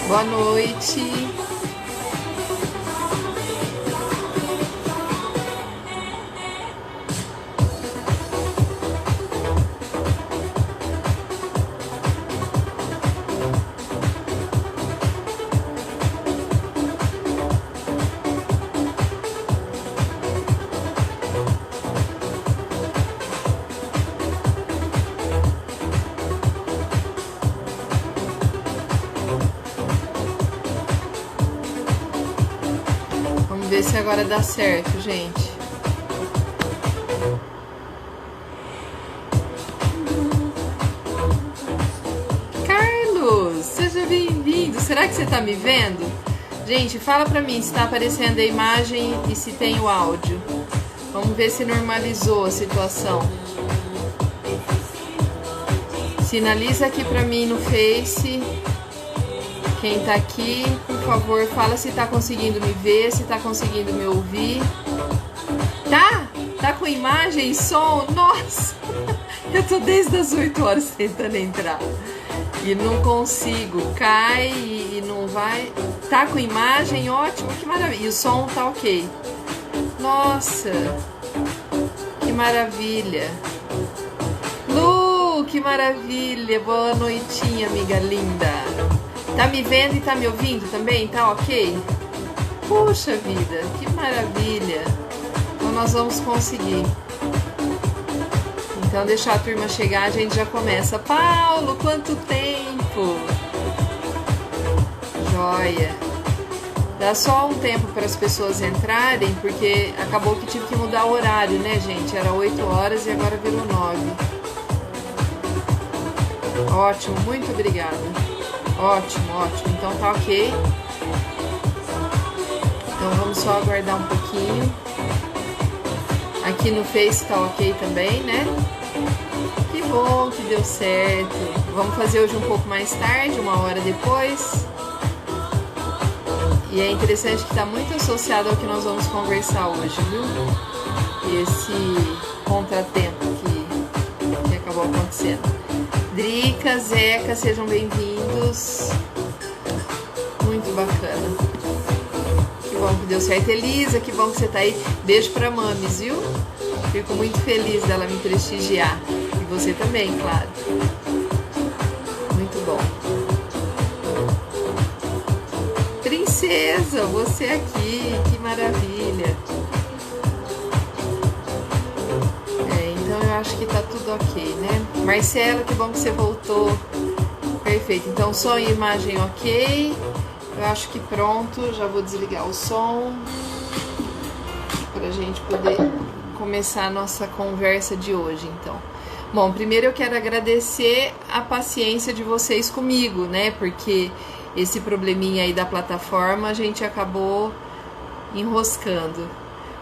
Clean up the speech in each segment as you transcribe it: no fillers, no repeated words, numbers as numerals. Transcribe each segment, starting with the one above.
Boa noite. Ver se agora dá certo, gente. Carlos, seja bem-vindo. Será que você tá me vendo? Gente, fala pra mim se tá aparecendo a imagem e se tem o áudio. Vamos ver se normalizou a situação. Sinaliza aqui pra mim no Face. Quem tá aqui, por favor, fala se tá conseguindo me ver, se tá conseguindo me ouvir. Tá? Tá com imagem e som? Nossa! Eu tô desde as 8 horas tentando entrar. E não consigo. Cai e não vai. Tá com imagem? Ótimo, que maravilha. E o som tá ok. Nossa! Que maravilha. Lu, que maravilha. Boa noitinha, amiga linda. Tá me vendo e tá me ouvindo também? Tá ok? Puxa vida, que maravilha! Então nós vamos conseguir. Então deixar a turma chegar, a gente já começa. Paulo, quanto tempo! Joia! Dá só um tempo para as pessoas entrarem, porque acabou que tive que mudar o horário, né, gente? Era 8 horas e agora virou 9. Ótimo, muito obrigada. Ótimo, ótimo. Então tá ok. Então vamos só aguardar um pouquinho. Aqui no Face tá ok também, né? Que bom que deu certo. Vamos fazer hoje um pouco mais tarde, 1 hora depois. E é interessante que tá muito associado ao que nós vamos conversar hoje, viu? Esse contratempo que acabou acontecendo. Drica, Zeca, sejam bem-vindos. Muito bacana. Que bom que deu certo. Elisa, que bom que você tá aí. Beijo pra Mames, viu? Fico muito feliz dela me prestigiar. E você também, claro. Muito bom. Princesa, você aqui. Que maravilha. Então eu acho que tá tudo ok, né? Marcelo, que bom que você voltou. Perfeito, então som e imagem ok. Eu acho que pronto, já vou desligar o som pra gente poder começar a nossa conversa de hoje, então. Bom, primeiro eu quero agradecer a paciência de vocês comigo, né? Porque esse probleminha aí da plataforma a gente acabou enroscando.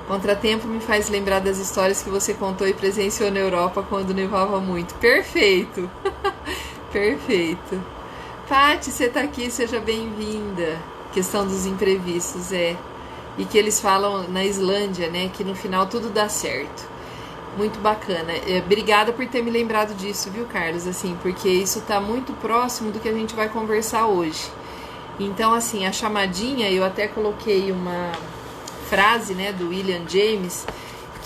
Contratempo me faz lembrar das histórias que você contou e presenciou na Europa quando nevava muito. Perfeito! Perfeito. Paty, você tá aqui, seja bem-vinda. Questão dos imprevistos, é. E que eles falam na Islândia, né? Que no final tudo dá certo. Muito bacana. Obrigada por ter me lembrado disso, viu, Carlos? Assim, porque isso tá muito próximo do que a gente vai conversar hoje. Então, assim, a chamadinha, eu até coloquei uma frase, né, do William James,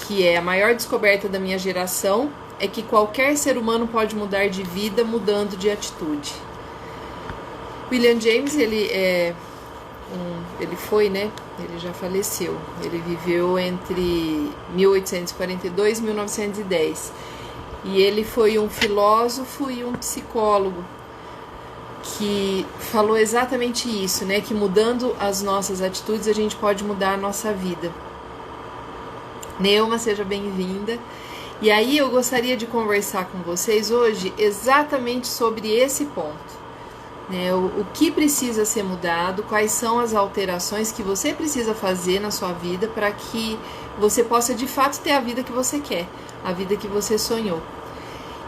que é: a maior descoberta da minha geração é que qualquer ser humano pode mudar de vida mudando de atitude. William James, ele foi, né, ele já faleceu, ele viveu entre 1842 e 1910, e ele foi um filósofo e um psicólogo que falou exatamente isso, né? Que mudando as nossas atitudes a gente pode mudar a nossa vida. Neuma, seja bem-vinda. E aí eu gostaria de conversar com vocês hoje exatamente sobre esse ponto. Né? O que precisa ser mudado, quais são as alterações que você precisa fazer na sua vida para que você possa de fato ter a vida que você quer, a vida que você sonhou.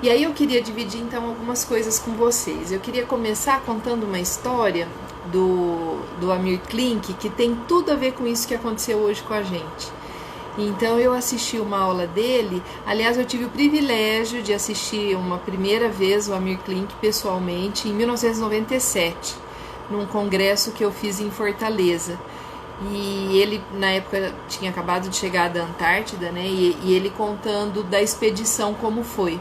E aí eu queria dividir então algumas coisas com vocês. Eu queria começar contando uma história do Amir Klink, que tem tudo a ver com isso que aconteceu hoje com a gente. Então eu assisti uma aula dele, aliás eu tive o privilégio de assistir uma primeira vez o Amir Klink pessoalmente em 1997, num congresso que eu fiz em Fortaleza. E ele na época tinha acabado de chegar da Antártida, né? E ele contando da expedição como foi.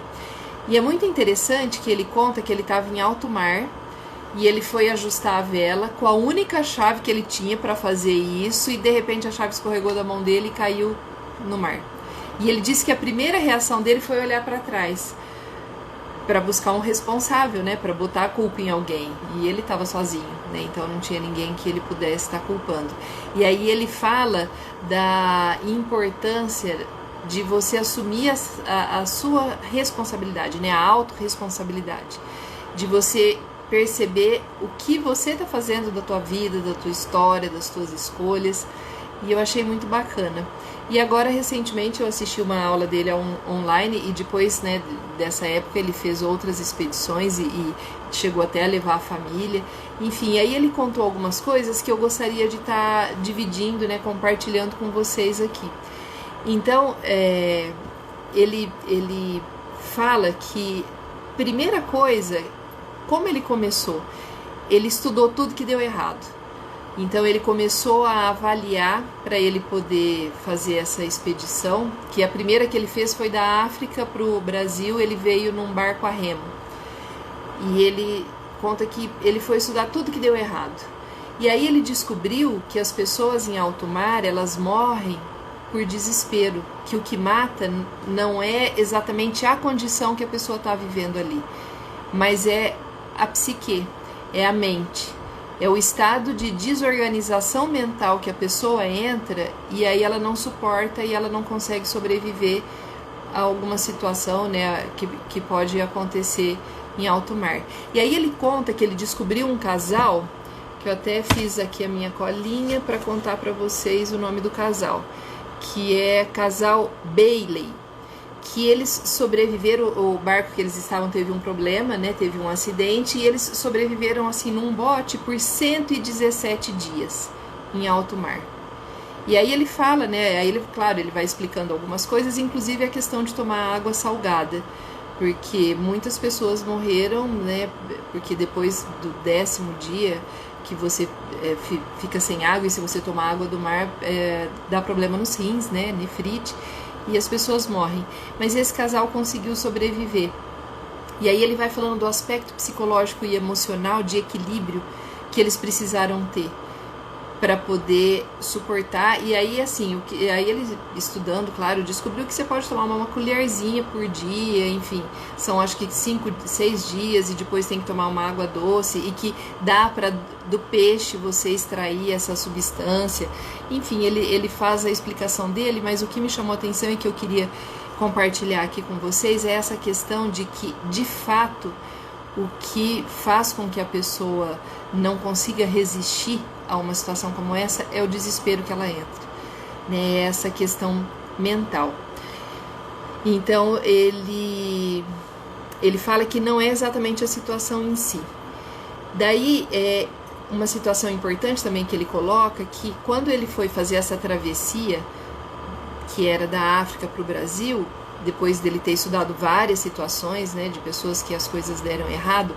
E é muito interessante que ele conta que ele estava em alto mar e ele foi ajustar a vela com a única chave que ele tinha para fazer isso e de repente a chave escorregou da mão dele e caiu no mar. E ele disse que a primeira reação dele foi olhar para trás para buscar um responsável, né, para botar a culpa em alguém. E ele estava sozinho, né, então não tinha ninguém que ele pudesse estar culpando. E aí ele fala da importância de você assumir a sua responsabilidade, né, a autorresponsabilidade, de você perceber o que você está fazendo da tua vida, da tua história, das tuas escolhas, e eu achei muito bacana. E agora, recentemente, eu assisti uma aula dele online e depois, né, dessa época ele fez outras expedições e chegou até a levar a família. Enfim, aí ele contou algumas coisas que eu gostaria de estar dividindo, né, compartilhando com vocês aqui. Então, ele fala que, primeira coisa, como ele começou? Ele estudou tudo que deu errado. Então ele começou a avaliar para ele poder fazer essa expedição, que a primeira que ele fez foi da África para o Brasil, ele veio num barco a remo. E ele conta que ele foi estudar tudo que deu errado. E aí ele descobriu que as pessoas em alto mar, elas morrem por desespero, que o que mata não é exatamente a condição que a pessoa está vivendo ali, mas é a psique, é a mente, é o estado de desorganização mental que a pessoa entra e aí ela não suporta e ela não consegue sobreviver a alguma situação, né, que pode acontecer em alto mar. E aí ele conta que ele descobriu um casal, que eu até fiz aqui a minha colinha para contar para vocês o nome do casal, que é casal Bailey, que eles sobreviveram, o barco que eles estavam teve um problema, né, teve um acidente, e eles sobreviveram assim num bote por 117 dias em alto mar. E aí ele fala, né, aí ele, claro, ele vai explicando algumas coisas, inclusive a questão de tomar água salgada, porque muitas pessoas morreram, né, porque depois do 10º dia que você fica sem água, e se você tomar água do mar dá problema nos rins, né, nefrite, e as pessoas morrem. Mas esse casal conseguiu sobreviver. E aí ele vai falando do aspecto psicológico e emocional de equilíbrio que eles precisaram ter para poder suportar. E aí assim, aí ele estudando, claro, descobriu que você pode tomar uma colherzinha por dia, enfim, são acho que 5, 6 dias, e depois tem que tomar uma água doce, e que dá para do peixe você extrair essa substância. Enfim, ele faz a explicação dele, mas o que me chamou a atenção e que eu queria compartilhar aqui com vocês é essa questão de que, de fato, o que faz com que a pessoa não consiga resistir a uma situação como essa é o desespero que ela entra, né? Essa questão mental. Então ele fala que não é exatamente a situação em si. Daí uma situação importante também que ele coloca, que quando ele foi fazer essa travessia, que era da África para o Brasil, depois dele ter estudado várias situações, né, de pessoas que as coisas deram errado,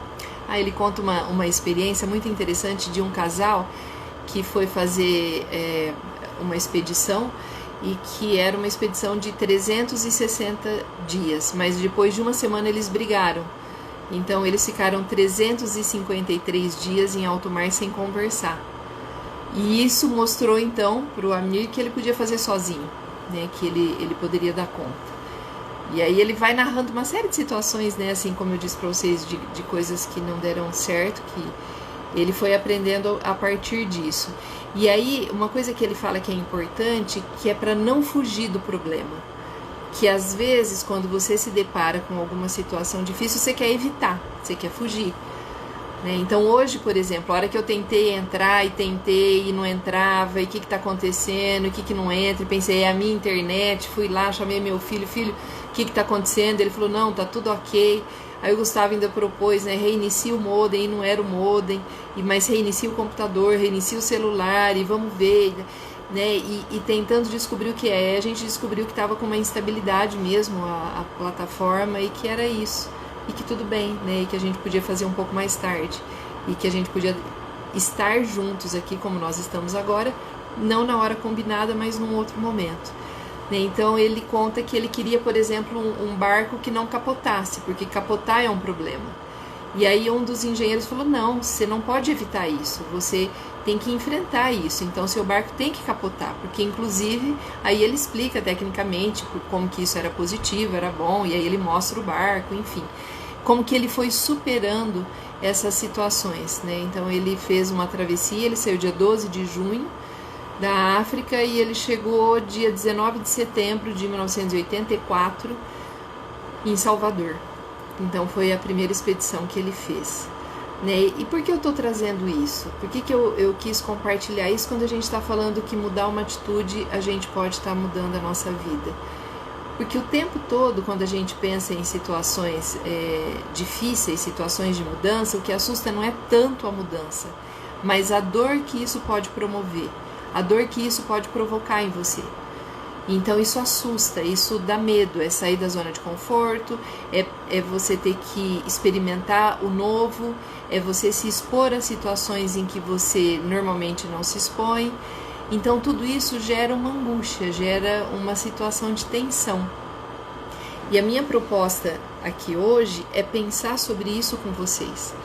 aí ele conta uma experiência muito interessante de um casal que foi fazer uma expedição, e que era uma expedição de 360 dias, mas depois de uma semana eles brigaram. Então eles ficaram 353 dias em alto mar sem conversar. E isso mostrou então para o Amir que ele podia fazer sozinho, né, que ele poderia dar conta. E aí ele vai narrando uma série de situações, né, assim como eu disse para vocês, de coisas que não deram certo, que ele foi aprendendo a partir disso. E aí, uma coisa que ele fala que é importante, que é para não fugir do problema. Que às vezes, quando você se depara com alguma situação difícil, você quer evitar, você quer fugir. Né? Então hoje, por exemplo, a hora que eu tentei entrar e não entrava, e o que está acontecendo, o que não entra, e pensei, é a minha internet, fui lá, chamei meu filho, o que está acontecendo? Ele falou, não, tá tudo ok. Aí o Gustavo ainda propôs, né, reinicia o modem, e não era o modem, mas reinicia o computador, reinicia o celular, e vamos ver, né, e tentando descobrir o que é. A gente descobriu que estava com uma instabilidade mesmo a plataforma, e que era isso. E que tudo bem, né? E que a gente podia fazer um pouco mais tarde. E que a gente podia estar juntos aqui, como nós estamos agora, não na hora combinada, mas num outro momento. Né? Então ele conta que ele queria, por exemplo, um barco que não capotasse, porque capotar é um problema. E aí um dos engenheiros falou, não, você não pode evitar isso, você tem que enfrentar isso, então seu barco tem que capotar, porque inclusive, aí ele explica tecnicamente como que isso era positivo, era bom, e aí ele mostra o barco, enfim, como que ele foi superando essas situações, né? Então ele fez uma travessia, ele saiu dia 12 de junho da África e ele chegou dia 19 de setembro de 1984 em Salvador. Então foi a primeira expedição que ele fez. Né? E por que eu estou trazendo isso? Por que eu quis compartilhar isso quando a gente está falando que mudar uma atitude, a gente pode estar mudando a nossa vida? Porque o tempo todo, quando a gente pensa em situações difíceis, situações de mudança, o que assusta não é tanto a mudança, mas a dor que isso pode promover, a dor que isso pode provocar em você. Então isso assusta, isso dá medo, é sair da zona de conforto, é você ter que experimentar o novo, é você se expor a situações em que você normalmente não se expõe. Então tudo isso gera uma angústia, gera uma situação de tensão. E a minha proposta aqui hoje é pensar sobre isso com vocês.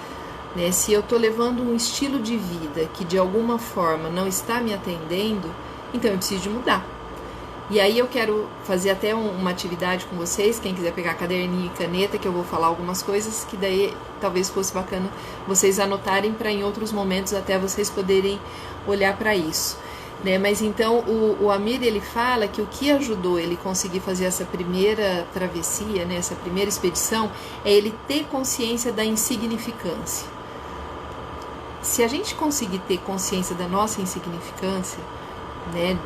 Né? Se eu estou levando um estilo de vida que de alguma forma não está me atendendo, então eu preciso de mudar. E aí eu quero fazer até uma atividade com vocês, quem quiser pegar caderninho e caneta, que eu vou falar algumas coisas que daí talvez fosse bacana vocês anotarem para em outros momentos até vocês poderem olhar para isso. Né? Mas então o Amir, ele fala que o que ajudou ele conseguir fazer essa primeira travessia, né, essa primeira expedição, é ele ter consciência da insignificância. Se a gente conseguir ter consciência da nossa insignificância, né,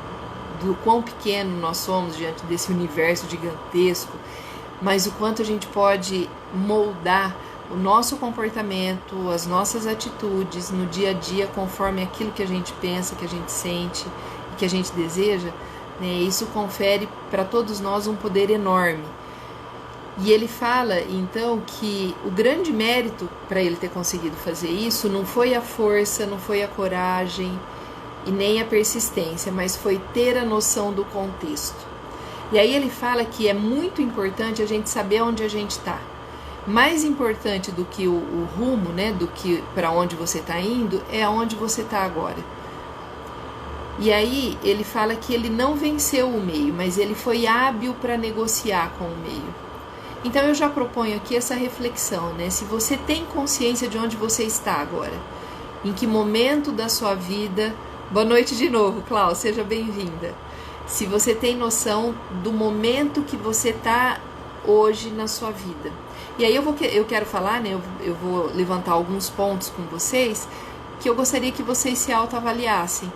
do quão pequeno nós somos diante desse universo gigantesco, mas o quanto a gente pode moldar o nosso comportamento, as nossas atitudes no dia a dia conforme aquilo que a gente pensa, que a gente sente e que a gente deseja, né, isso confere para todos nós um poder enorme. E ele fala então que o grande mérito para ele ter conseguido fazer isso não foi a força, não foi a coragem e nem a persistência, mas foi ter a noção do contexto. E aí ele fala que é muito importante a gente saber onde a gente está. Mais importante do que o rumo, né, do que para onde você está indo, é aonde você está agora. E aí ele fala que ele não venceu o meio, mas ele foi hábil para negociar com o meio. Então eu já proponho aqui essa reflexão, né? Se você tem consciência de onde você está agora, em que momento da sua vida... Boa noite de novo, Cláudia, seja bem-vinda. Se você tem noção do momento que você está hoje na sua vida. E aí eu quero falar, né, eu vou levantar alguns pontos com vocês que eu gostaria que vocês se autoavaliassem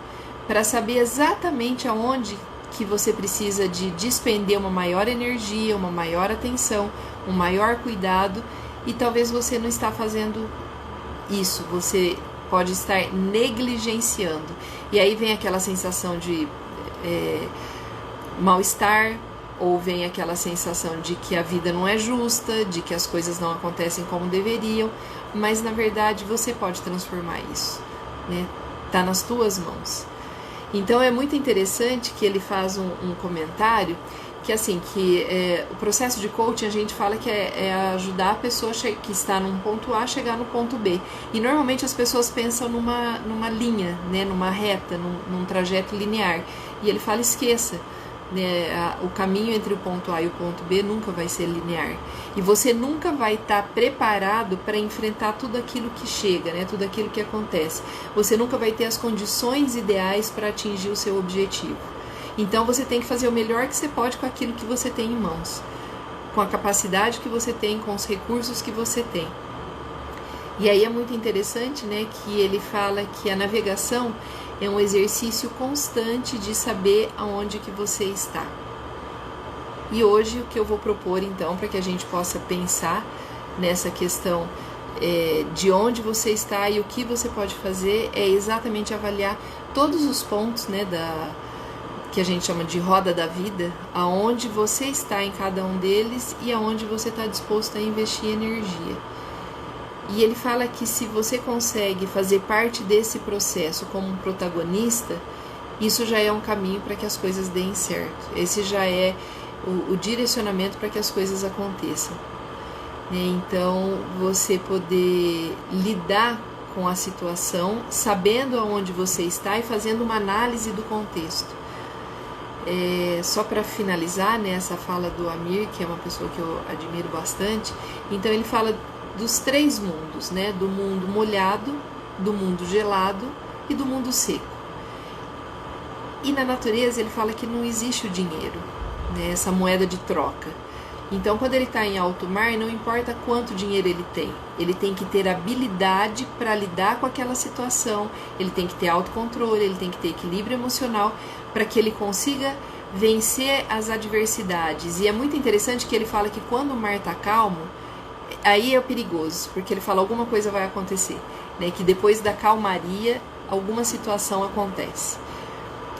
para saber exatamente aonde que você precisa de despender uma maior energia, uma maior atenção, um maior cuidado, e talvez você não está fazendo isso, você pode estar negligenciando. E aí vem aquela sensação de mal-estar, ou vem aquela sensação de que a vida não é justa, de que as coisas não acontecem como deveriam, mas na verdade você pode transformar isso, né? Tá nas tuas mãos. Então é muito interessante que ele faz um comentário que assim, o processo de coaching a gente fala que é ajudar a pessoa que está num ponto A a chegar no ponto B. E normalmente as pessoas pensam numa linha, né, numa reta, num trajeto linear. E ele fala, esqueça, né? O caminho entre o ponto A e o ponto B nunca vai ser linear. E você nunca vai estar preparado para enfrentar tudo aquilo que chega, né? Tudo aquilo que acontece. Você nunca vai ter as condições ideais para atingir o seu objetivo. Então você tem que fazer o melhor que você pode com aquilo que você tem em mãos, com a capacidade que você tem, com os recursos que você tem. E aí é muito interessante, né, que ele fala que a navegação é um exercício constante de saber aonde que você está. E hoje o que eu vou propor então, para que a gente possa pensar nessa questão de onde você está e o que você pode fazer, é exatamente avaliar todos os pontos, né, que a gente chama de roda da vida, aonde você está em cada um deles e aonde você está disposto a investir energia. E ele fala que se você consegue fazer parte desse processo como um protagonista, isso já é um caminho para que as coisas deem certo. Esse já é o direcionamento para que as coisas aconteçam. Então, você poder lidar com a situação, sabendo aonde você está e fazendo uma análise do contexto. Só para finalizar, né, essa fala do Amir, que é uma pessoa que eu admiro bastante, então ele fala dos 3 mundos, né, do mundo molhado, do mundo gelado e do mundo seco. E na natureza ele fala que não existe o dinheiro, né, essa moeda de troca. Então quando ele está em alto mar, não importa quanto dinheiro ele tem que ter habilidade para lidar com aquela situação, ele tem que ter autocontrole, ele tem que ter equilíbrio emocional para que ele consiga vencer as adversidades. E é muito interessante que ele fala que quando o mar está calmo, aí é perigoso, porque ele fala alguma coisa vai acontecer, né? Que depois da calmaria, alguma situação acontece.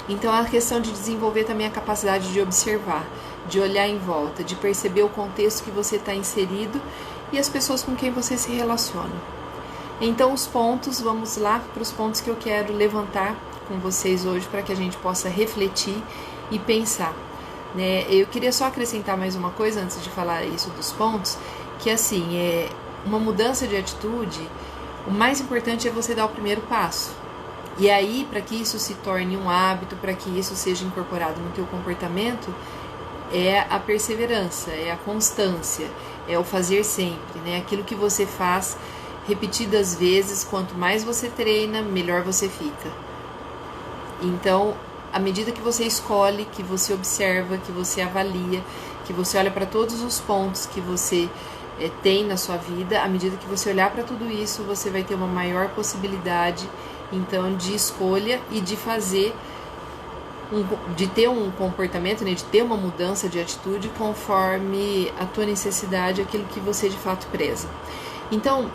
Então é a questão de desenvolver também a capacidade de observar, de olhar em volta, de perceber o contexto que você está inserido e as pessoas com quem você se relaciona. Então os pontos, vamos lá para os pontos que eu quero levantar com vocês hoje para que a gente possa refletir e pensar, né? Eu queria só acrescentar mais uma coisa antes de falar isso dos pontos, que assim, uma mudança de atitude, o mais importante é você dar o primeiro passo. E aí, para que isso se torne um hábito, para que isso seja incorporado no teu comportamento, é a perseverança, é a constância, é o fazer sempre, né? Aquilo que você faz repetidas vezes, quanto mais você treina, melhor você fica. Então, à medida que você escolhe, que você observa, que você avalia, que você olha para todos os pontos que você tem na sua vida, à medida que você olhar para tudo isso, você vai ter uma maior possibilidade, então, de escolha e de fazer, de ter um comportamento, né, de ter uma mudança de atitude conforme a tua necessidade, aquilo que você de fato preza. Então,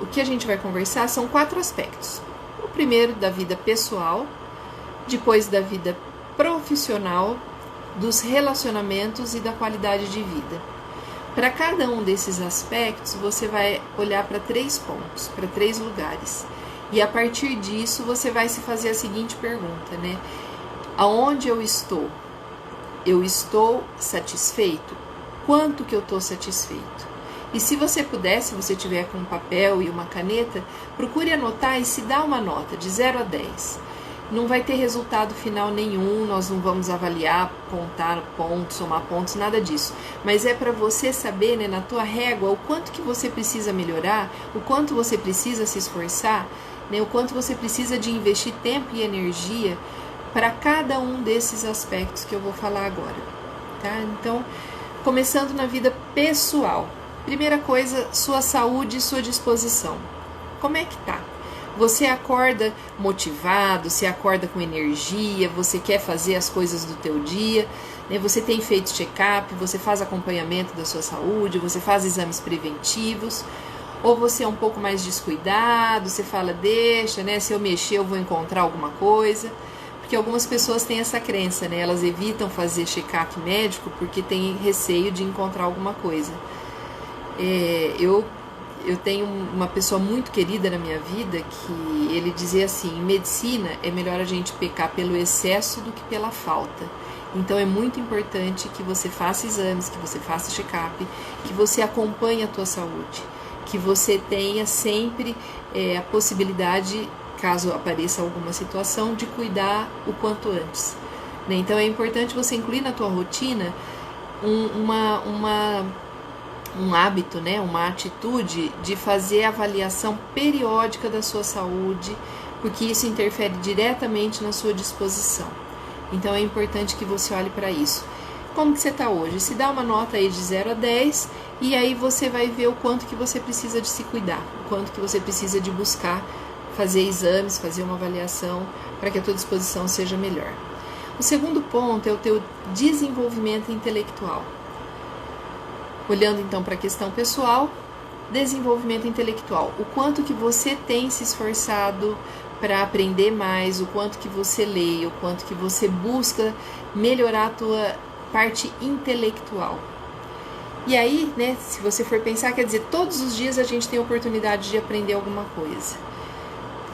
o que a gente vai conversar são 4 aspectos. O primeiro da vida pessoal, depois da vida profissional, dos relacionamentos e da qualidade de vida. Para cada um desses aspectos, você vai olhar para 3 pontos, para 3 lugares. E a partir disso, você vai se fazer a seguinte pergunta, né? Aonde eu estou? Eu estou satisfeito? Quanto que eu estou satisfeito? E se você puder, se você tiver com um papel e uma caneta, procure anotar e se dá uma nota de 0 a 10. Não vai ter resultado final nenhum, nós não vamos avaliar, contar pontos, somar pontos, nada disso. Mas é para você saber, né, na tua régua, o quanto que você precisa melhorar, o quanto você precisa se esforçar, né, o quanto você precisa de investir tempo e energia para cada um desses aspectos que eu vou falar agora. Tá? Então, começando na vida pessoal. Primeira coisa, sua saúde e sua disposição. Como é que tá? Você acorda motivado, você acorda com energia, você quer fazer as coisas do teu dia, né? Você tem feito check-up, você faz acompanhamento da sua saúde, você faz exames preventivos, ou você é um pouco mais descuidado, você fala, deixa, né? Se eu mexer eu vou encontrar alguma coisa, porque algumas pessoas têm essa crença, né? Elas evitam fazer check-up médico porque têm receio de encontrar alguma coisa. Eu tenho uma pessoa muito querida na minha vida que ele dizia assim, em medicina é melhor a gente pecar pelo excesso do que pela falta. Então é muito importante que você faça exames, que você faça check-up, que você acompanhe a tua saúde, que você tenha sempre a possibilidade, caso apareça alguma situação, de cuidar o quanto antes. né? Então é importante você incluir na tua rotina um hábito, né? Uma atitude de fazer avaliação periódica da sua saúde, porque isso interfere diretamente na sua disposição. Então é importante que você olhe para isso. Como que você está hoje? Se dá uma nota aí de 0 a 10 e aí você vai ver o quanto que você precisa de se cuidar, o quanto que você precisa de buscar fazer exames, fazer uma avaliação para que a tua disposição seja melhor. O segundo ponto é o teu desenvolvimento intelectual. Olhando então para a questão pessoal, desenvolvimento intelectual. O quanto que você tem se esforçado para aprender mais, o quanto que você lê, o quanto que você busca melhorar a tua parte intelectual. E aí, né, se você for pensar, quer dizer, todos os dias a gente tem a oportunidade de aprender alguma coisa.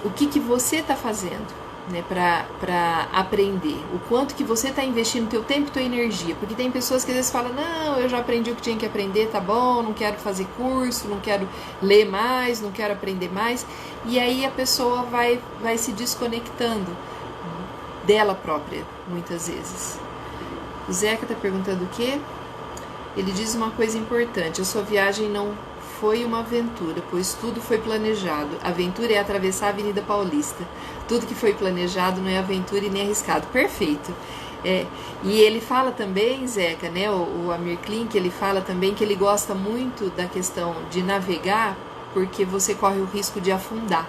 O que você está fazendo, né, para aprender? O quanto que você está investindo teu tempo e tua energia? Porque tem pessoas que às vezes falam, não, eu já aprendi o que tinha que aprender, tá bom, não quero fazer curso, não quero ler mais, não quero aprender mais. E aí a pessoa vai se desconectando dela própria, muitas vezes. O Zeca está perguntando o quê? Ele diz uma coisa importante: a sua viagem não foi uma aventura, pois tudo foi planejado. A aventura é atravessar a Avenida Paulista. Tudo que foi planejado não é aventura e nem arriscado. Perfeito. E ele fala também, Zeca, né, o Amir Klink, ele fala também que ele gosta muito da questão de navegar, porque você corre o risco de afundar.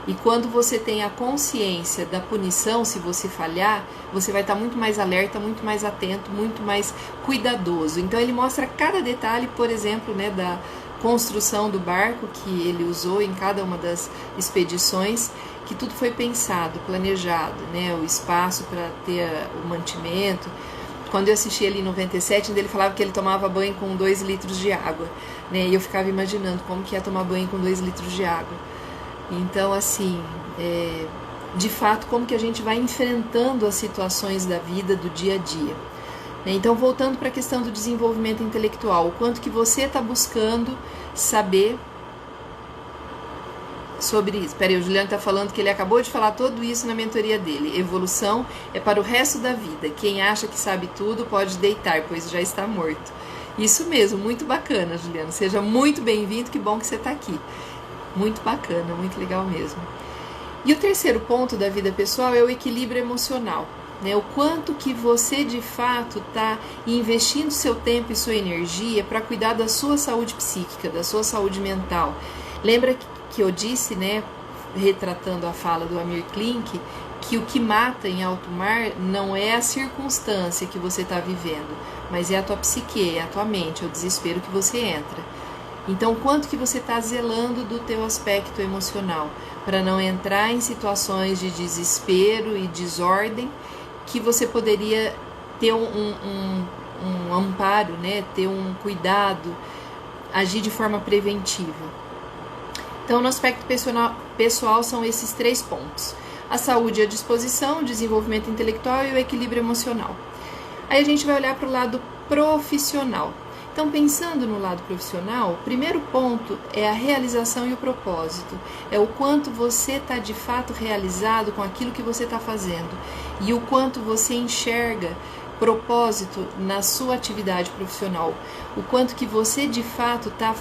E quando você tem a consciência da punição, se você falhar, você vai estar muito mais alerta, muito mais atento, muito mais cuidadoso. Então ele mostra cada detalhe, por exemplo, né, da construção do barco que ele usou em cada uma das expedições, que tudo foi pensado, planejado, né, o espaço para ter o mantimento. Quando eu assisti ele em 97, ele falava que ele tomava banho com 2 litros de água, né, e eu ficava imaginando como que é tomar banho com 2 litros de água. Então, assim, de fato, como que a gente vai enfrentando as situações da vida, do dia a dia. Então, voltando para a questão do desenvolvimento intelectual, o quanto que você está buscando saber sobre isso. Peraí, o Juliano está falando que ele acabou de falar tudo isso na mentoria dele. Evolução é para o resto da vida. Quem acha que sabe tudo pode deitar, pois já está morto. Isso mesmo, muito bacana, Juliano. Seja muito bem-vindo, que bom que você está aqui. Muito bacana, muito legal mesmo. E o terceiro ponto da vida pessoal é o equilíbrio emocional, né? O quanto que você de fato está investindo seu tempo e sua energia para cuidar da sua saúde psíquica, da sua saúde mental. Lembra que eu disse, né, retratando a fala do Amir Klink, que o que mata em alto mar não é a circunstância que você está vivendo, mas é a tua psique, é a tua mente, é o desespero que você entra. Então, quanto que você está zelando do teu aspecto emocional, para não entrar em situações de desespero e desordem, que você poderia ter um amparo, né? Ter um cuidado, agir de forma preventiva. Então, no aspecto pessoal são esses 3 pontos: a saúde e a disposição, o desenvolvimento intelectual e o equilíbrio emocional. Aí a gente vai olhar para o lado profissional. Então, pensando no lado profissional, o primeiro ponto é a realização e o propósito. É o quanto você está de fato realizado com aquilo que você está fazendo e o quanto você enxerga propósito na sua atividade profissional. O quanto que você de fato está...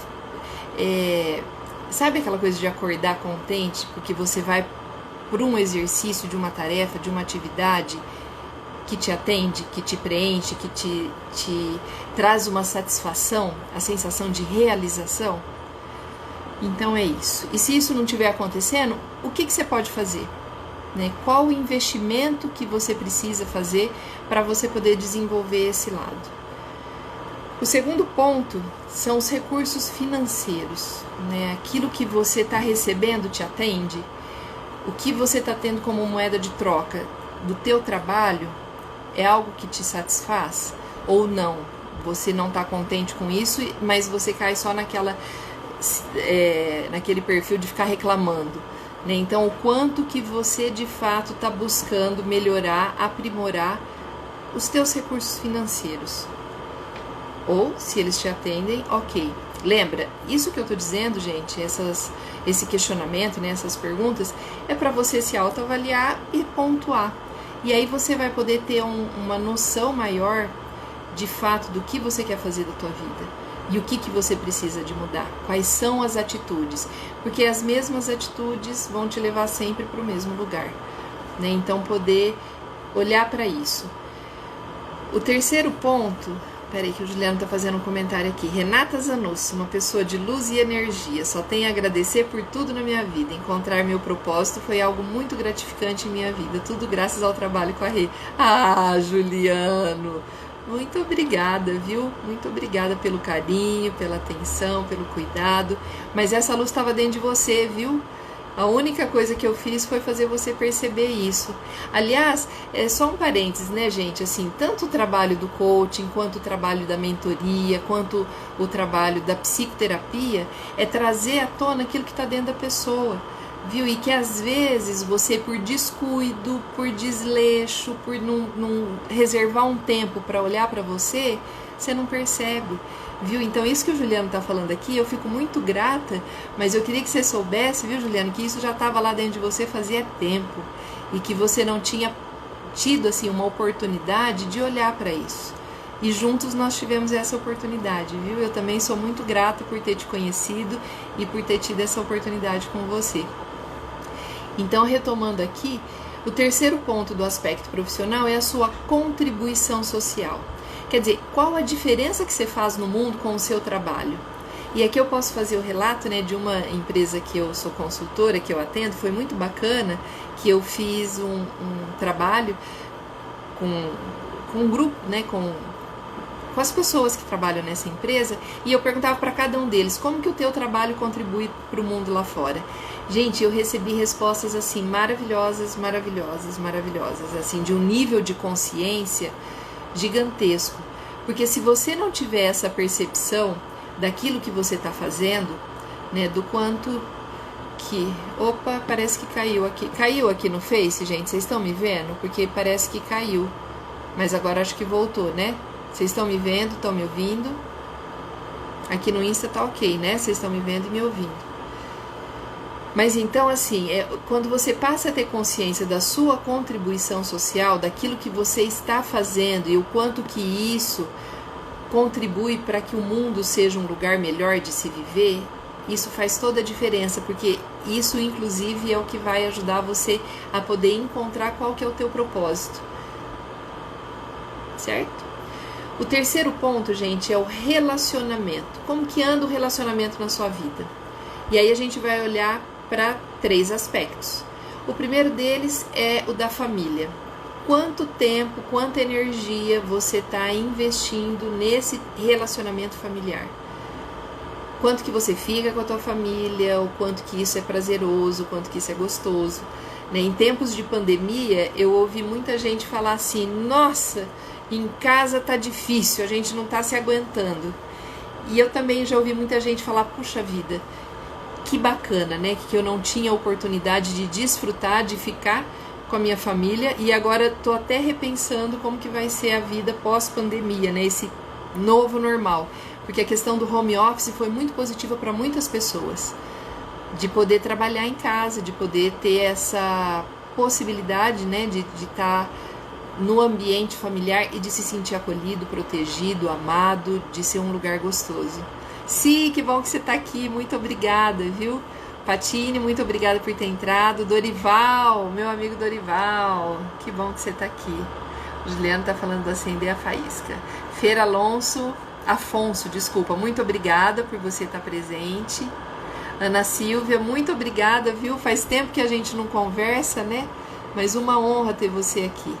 sabe aquela coisa de acordar contente porque você vai por um exercício de uma tarefa, de uma atividade que te atende, que te preenche, que te traz uma satisfação, a sensação de realização? Então é isso. E se isso não estiver acontecendo, o que você pode fazer? Né? Qual o investimento que você precisa fazer para você poder desenvolver esse lado? O segundo ponto são os recursos financeiros. Né? Aquilo que você está recebendo te atende? O que você está tendo como moeda de troca do teu trabalho é algo que te satisfaz? Ou não? Você não está contente com isso, mas você cai só naquele perfil de ficar reclamando. Né? Então, o quanto que você de fato está buscando melhorar, aprimorar os teus recursos financeiros? Ou, se eles te atendem, ok. Lembra, isso que eu estou dizendo, gente, esse questionamento, né, essas perguntas, é para você se autoavaliar e pontuar. E aí você vai poder ter uma noção maior de fato do que você quer fazer da tua vida e o que você precisa de mudar, quais são as atitudes, porque as mesmas atitudes vão te levar sempre para o mesmo lugar, né? Então poder olhar para isso. O terceiro ponto, peraí que o Juliano está fazendo um comentário aqui. Renata Zanussi, uma pessoa de luz e energia, só tenho a agradecer por tudo na minha vida. Encontrar meu propósito foi algo muito gratificante em minha vida, tudo graças ao trabalho com a Rê. Ah, Juliano, muito obrigada, viu? Muito obrigada pelo carinho, pela atenção, pelo cuidado. Mas essa luz estava dentro de você, viu? A única coisa que eu fiz foi fazer você perceber isso. Aliás, é só um parênteses, né, gente? Assim, tanto o trabalho do coaching, quanto o trabalho da mentoria, quanto o trabalho da psicoterapia, é trazer à tona aquilo que está dentro da pessoa, viu? E que às vezes você, por descuido, por desleixo, por não reservar um tempo para olhar para você, você não percebe. Viu? Então isso que o Juliano está falando aqui, eu fico muito grata, mas eu queria que você soubesse, viu, Juliano, que isso já estava lá dentro de você fazia tempo e que você não tinha tido assim uma oportunidade de olhar para isso. E juntos nós tivemos essa oportunidade, viu? Eu também sou muito grata por ter te conhecido e por ter tido essa oportunidade com você. Então, retomando aqui, o terceiro ponto do aspecto profissional é a sua contribuição social. Quer dizer, qual a diferença que você faz no mundo com o seu trabalho? E aqui eu posso fazer o relato, né, de uma empresa que eu sou consultora, que eu atendo. Foi muito bacana que eu fiz um trabalho com um grupo, né, com as pessoas que trabalham nessa empresa, e eu perguntava para cada um deles, como que o teu trabalho contribui para o mundo lá fora? Gente, eu recebi respostas assim, maravilhosas, maravilhosas, maravilhosas, assim, de um nível de consciência gigantesco, porque se você não tiver essa percepção daquilo que você está fazendo, né, do quanto que, opa, parece que caiu aqui no Face, gente, vocês estão me vendo? Porque parece que caiu, mas agora acho que voltou, né? Vocês estão me vendo, estão me ouvindo? Aqui no Insta tá ok, né? Vocês estão me vendo e me ouvindo. Mas então, assim, quando você passa a ter consciência da sua contribuição social, daquilo que você está fazendo e o quanto que isso contribui para que o mundo seja um lugar melhor de se viver, isso faz toda a diferença, porque isso, inclusive, é o que vai ajudar você a poder encontrar qual que é o teu propósito. Certo? O terceiro ponto, gente, é o relacionamento. Como que anda o relacionamento na sua vida? E aí a gente vai olhar para 3 aspectos. O primeiro deles é o da família. Quanto tempo, quanta energia você está investindo nesse relacionamento familiar? Quanto que você fica com a tua família, o quanto que isso é prazeroso, o quanto que isso é gostoso. Né? Em tempos de pandemia, eu ouvi muita gente falar assim, nossa, em casa tá difícil, a gente não tá se aguentando. E eu também já ouvi muita gente falar, puxa vida, que bacana, né? Que eu não tinha oportunidade de desfrutar, de ficar com a minha família, e agora tô até repensando como que vai ser a vida pós-pandemia, né? Esse novo normal. Porque a questão do home office foi muito positiva para muitas pessoas. De poder trabalhar em casa, de poder ter essa possibilidade, né? De estar no ambiente familiar e de se sentir acolhido, protegido, amado, de ser um lugar gostoso. Sim, que bom que você está aqui, muito obrigada, viu? Patine, muito obrigada por ter entrado. Dorival, meu amigo Dorival, que bom que você está aqui. O Juliano está falando do Acender a Faísca. Fer Afonso, desculpa, muito obrigada por você estar presente. Ana Silvia, muito obrigada, viu? Faz tempo que a gente não conversa, né? Mas uma honra ter você aqui.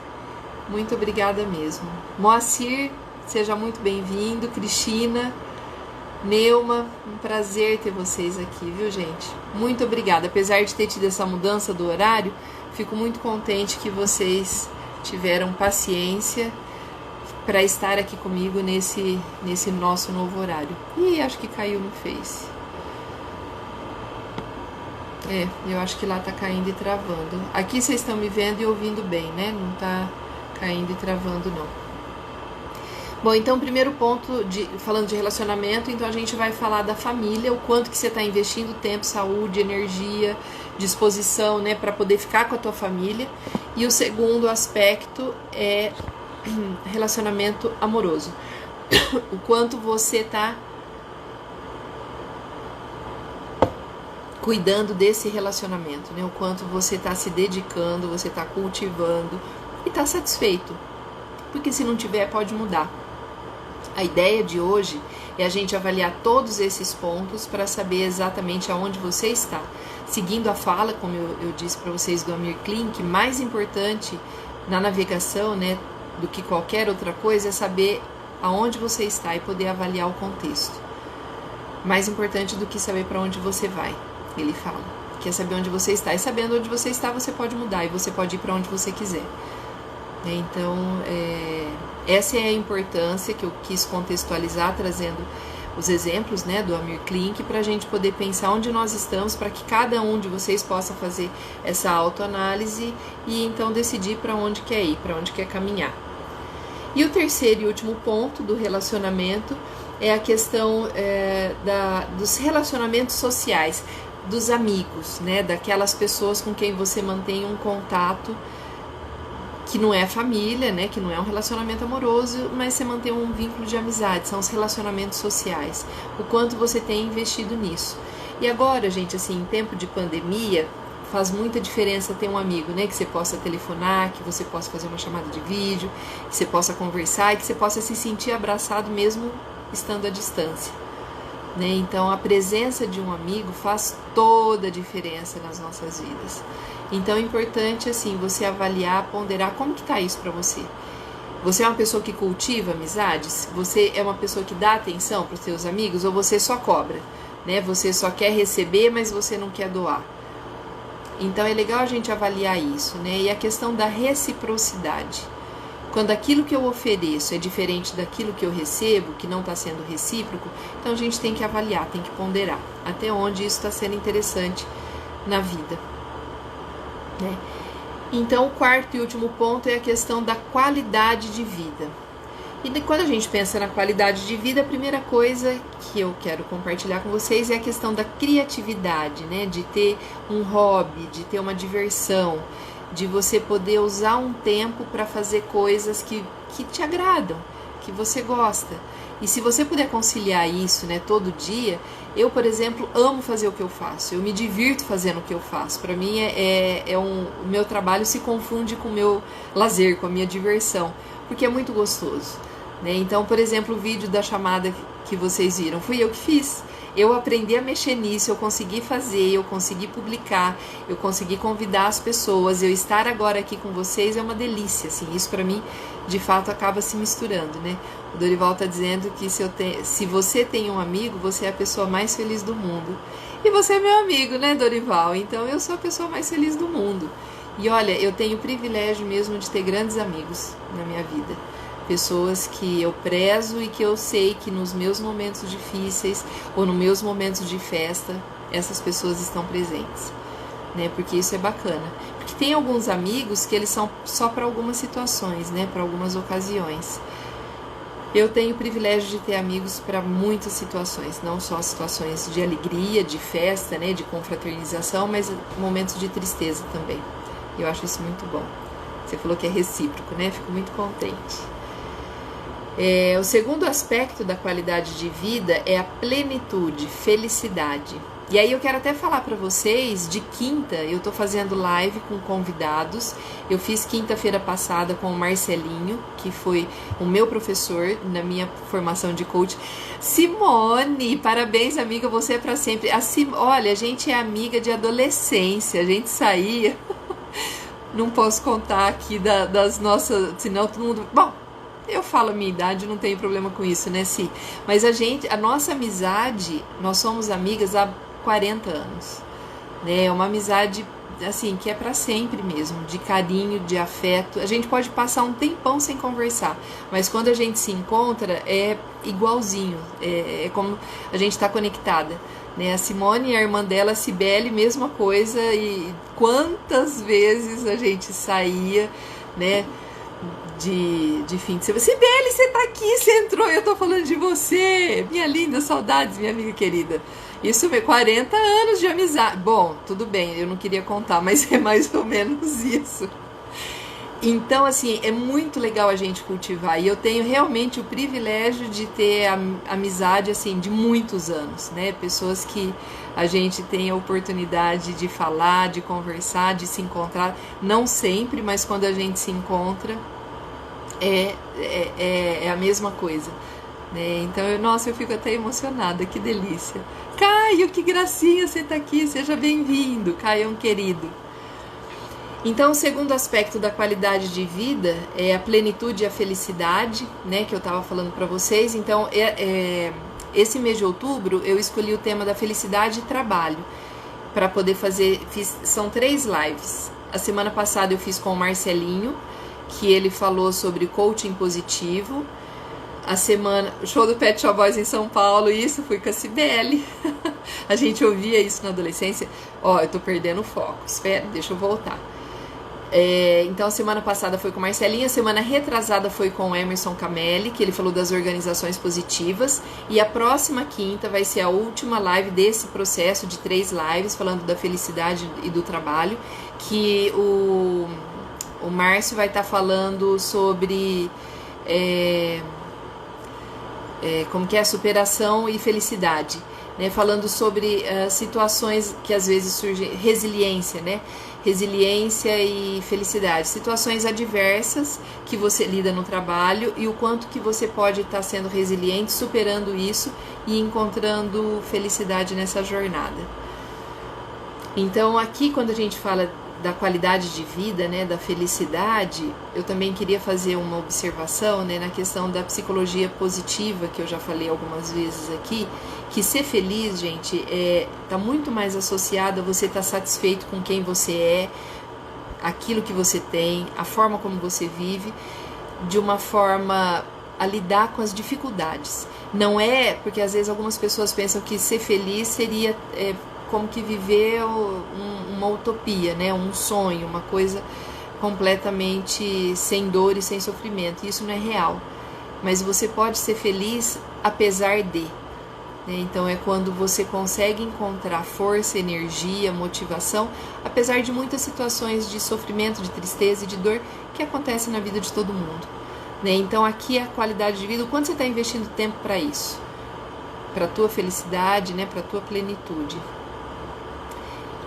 Muito obrigada mesmo. Moacir, seja muito bem-vindo. Cristina, Neuma, um prazer ter vocês aqui, viu, gente? Muito obrigada. Apesar de ter tido essa mudança do horário, fico muito contente que vocês tiveram paciência para estar aqui comigo nesse nosso novo horário. E acho que caiu no Face. Eu acho que lá tá caindo e travando. Aqui vocês estão me vendo e ouvindo bem, né? Não tá caindo e travando, não. Bom, então, primeiro ponto, falando de relacionamento, então a gente vai falar da família, o quanto que você está investindo tempo, saúde, energia, disposição, né, para poder ficar com a tua família. E o segundo aspecto é relacionamento amoroso. O quanto você está cuidando desse relacionamento, né? O quanto você está se dedicando, você está cultivando e está satisfeito. Porque se não tiver, pode mudar. A ideia de hoje é a gente avaliar todos esses pontos para saber exatamente aonde você está. Seguindo a fala, como eu disse para vocês do Amir Klink, mais importante na navegação, né, do que qualquer outra coisa é saber aonde você está e poder avaliar o contexto. Mais importante do que saber para onde você vai, ele fala, que é saber onde você está. E sabendo onde você está, você pode mudar e você pode ir para onde você quiser. Então, essa é a importância que eu quis contextualizar, trazendo os exemplos, né, do Amir Klink, para a gente poder pensar onde nós estamos, para que cada um de vocês possa fazer essa autoanálise e então decidir para onde quer ir, para onde quer caminhar. E o terceiro e último ponto do relacionamento é a questão dos relacionamentos sociais, dos amigos, né, daquelas pessoas com quem você mantém um contato que não é família, né, que não é um relacionamento amoroso, mas você mantém um vínculo de amizade, são os relacionamentos sociais, o quanto você tem investido nisso. E agora, gente, assim, em tempo de pandemia, faz muita diferença ter um amigo, né, que você possa telefonar, que você possa fazer uma chamada de vídeo, que você possa conversar e que você possa se sentir abraçado mesmo estando à distância, né? Então, a presença de um amigo faz toda a diferença nas nossas vidas. Então é importante assim você avaliar, ponderar como que tá isso para você. Você é uma pessoa que cultiva amizades? Você é uma pessoa que dá atenção para os seus amigos ou você só cobra, né? Você só quer receber, mas você não quer doar. Então é legal a gente avaliar isso, né? E a questão da reciprocidade. Quando aquilo que eu ofereço é diferente daquilo que eu recebo, que não está sendo recíproco, então a gente tem que avaliar, tem que ponderar até onde isso está sendo interessante na vida. Né? Então, o quarto e último ponto é a questão da qualidade de vida. E quando a gente pensa na qualidade de vida, a primeira coisa que eu quero compartilhar com vocês é a questão da criatividade, né? De ter um hobby, de ter uma diversão, de você poder usar um tempo para fazer coisas que te agradam, que você gosta. E se você puder conciliar isso, né, todo dia, eu, por exemplo, amo fazer o que eu faço, eu me divirto fazendo o que eu faço. Para mim, o meu trabalho se confunde com o meu lazer, com a minha diversão, porque é muito gostoso. Né? Então, por exemplo, o vídeo da chamada que vocês viram, fui eu que fiz. Eu aprendi a mexer nisso, eu consegui fazer, eu consegui publicar, eu consegui convidar as pessoas, eu estar agora aqui com vocês é uma delícia, assim, isso para mim, de fato, acaba se misturando, né? O Dorival está dizendo que se você tem um amigo, você é a pessoa mais feliz do mundo. E você é meu amigo, né, Dorival? Então eu sou a pessoa mais feliz do mundo. E olha, eu tenho o privilégio mesmo de ter grandes amigos na minha vida. Pessoas que eu prezo e que eu sei que nos meus momentos difíceis ou nos meus momentos de festa, essas pessoas estão presentes, né? Porque isso é bacana. Porque tem alguns amigos que eles são só para algumas situações, né? Para algumas ocasiões. Eu tenho o privilégio de ter amigos para muitas situações, não só situações de alegria, de festa, né? De confraternização, mas momentos de tristeza também. Eu acho isso muito bom. Você falou que é recíproco, né? Fico muito contente. O segundo aspecto da qualidade de vida é a plenitude, felicidade. E aí eu quero até falar para vocês, de quinta eu tô fazendo live com convidados. Eu fiz quinta-feira passada com o Marcelinho, que foi o meu professor na minha formação de coach. Simone, parabéns amiga, você é para sempre. Olha, a gente é amiga de adolescência, a gente saía... Não posso contar aqui das nossas... Senão todo mundo... Bom, eu falo a minha idade, não tenho problema com isso, né, Si? Mas a nossa amizade, nós somos amigas há 40 anos, né? É uma amizade, assim, que é pra sempre mesmo, de carinho, de afeto. A gente pode passar um tempão sem conversar, mas quando a gente se encontra, é igualzinho, é como a gente tá conectada, né? A Simone e a irmã dela, a Cibele, mesma coisa, e quantas vezes a gente saía, né? de fim de semana. Sibeli, você tá aqui, você entrou e eu tô falando de você. Minha linda, saudades, minha amiga querida. Isso é 40 anos de amizade. Bom, tudo bem, eu não queria contar, mas é mais ou menos isso. Então, assim, é muito legal a gente cultivar. E eu tenho realmente o privilégio de ter amizade, assim, de muitos anos, né? Pessoas que a gente tem a oportunidade de falar, de conversar, de se encontrar. Não sempre, mas quando a gente se encontra, é a mesma coisa, né? Então, nossa, eu fico até emocionada, que delícia. Caio, que gracinha você tá aqui, seja bem-vindo. Caio é um querido. Então, o segundo aspecto da qualidade de vida é a plenitude e a felicidade, né, que eu estava falando para vocês. Então, esse mês de outubro, eu escolhi o tema da felicidade e trabalho para poder fazer. São 3 lives. A semana passada eu fiz com o Marcelinho, que ele falou sobre coaching positivo. A semana, show do Pet Shop Boys em São Paulo, isso, fui com a Cibele. A gente ouvia isso na adolescência. Ó, eu tô perdendo o foco, espera, deixa eu voltar. Então, a semana passada foi com Marcelinha, a semana retrasada foi com o Emerson Camelli, que ele falou das organizações positivas, e a próxima quinta vai ser a última live desse processo de 3 lives, falando da felicidade e do trabalho, que o Márcio vai estar falando sobre como que é superação e felicidade, né? Falando sobre situações que às vezes surgem, resiliência, né? Resiliência e felicidade, situações adversas que você lida no trabalho e o quanto que você pode estar sendo resiliente, superando isso e encontrando felicidade nessa jornada. Então, aqui quando a gente fala da qualidade de vida, né, da felicidade, eu também queria fazer uma observação, né, na questão da psicologia positiva, que eu já falei algumas vezes aqui, que ser feliz, gente, tá muito mais associado a você estar satisfeito com quem você é, aquilo que você tem, a forma como você vive, de uma forma a lidar com as dificuldades. Não é, porque às vezes algumas pessoas pensam que ser feliz seria como que viver uma utopia, né? Um sonho, uma coisa completamente sem dor e sem sofrimento. Isso não é real. Mas você pode ser feliz apesar de, né? Então é quando você consegue encontrar força, energia, motivação, apesar de muitas situações de sofrimento, de tristeza e de dor que acontecem na vida de todo mundo, né? Então aqui é a qualidade de vida, o quanto você está investindo tempo para isso, para a tua felicidade, né? Para a tua plenitude.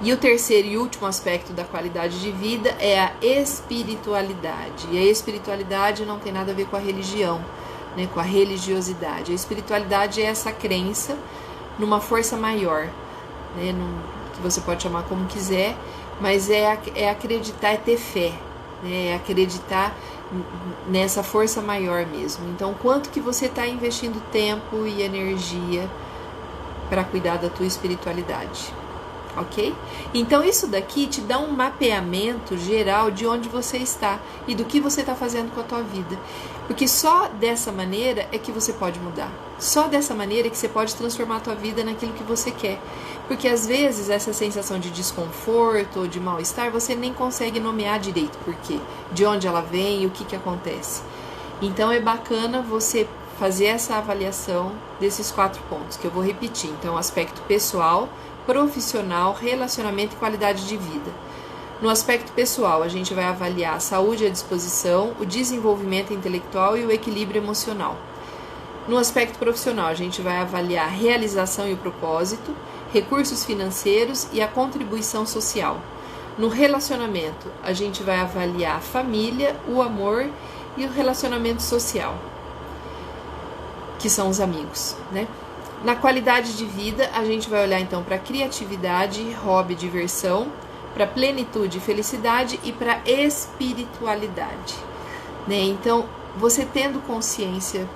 E o terceiro e último aspecto da qualidade de vida é a espiritualidade. E a espiritualidade não tem nada a ver com a religião, né, com a religiosidade. A espiritualidade é essa crença numa força maior, né, que você pode chamar como quiser, mas é acreditar, é ter fé, né, é acreditar nessa força maior mesmo. Então, quanto que você está investindo tempo e energia para cuidar da tua espiritualidade? Ok? Então isso daqui te dá um mapeamento geral de onde você está e do que você está fazendo com a tua vida. Porque só dessa maneira é que você pode mudar. Só dessa maneira é que você pode transformar a tua vida naquilo que você quer. Porque às vezes essa sensação de desconforto ou de mal-estar você nem consegue nomear direito por quê, de onde ela vem e o que acontece. Então é bacana você fazer essa avaliação desses 4 pontos que eu vou repetir. Então, aspecto pessoal, profissional, relacionamento e qualidade de vida. No aspecto pessoal, a gente vai avaliar a saúde e a disposição, o desenvolvimento intelectual e o equilíbrio emocional. No aspecto profissional, a gente vai avaliar a realização e o propósito, recursos financeiros e a contribuição social. No relacionamento, a gente vai avaliar a família, o amor e o relacionamento social, que são os amigos, né? Na qualidade de vida, a gente vai olhar então para criatividade, hobby, diversão, para plenitude e felicidade e para espiritualidade, né? Então, você tendo consciência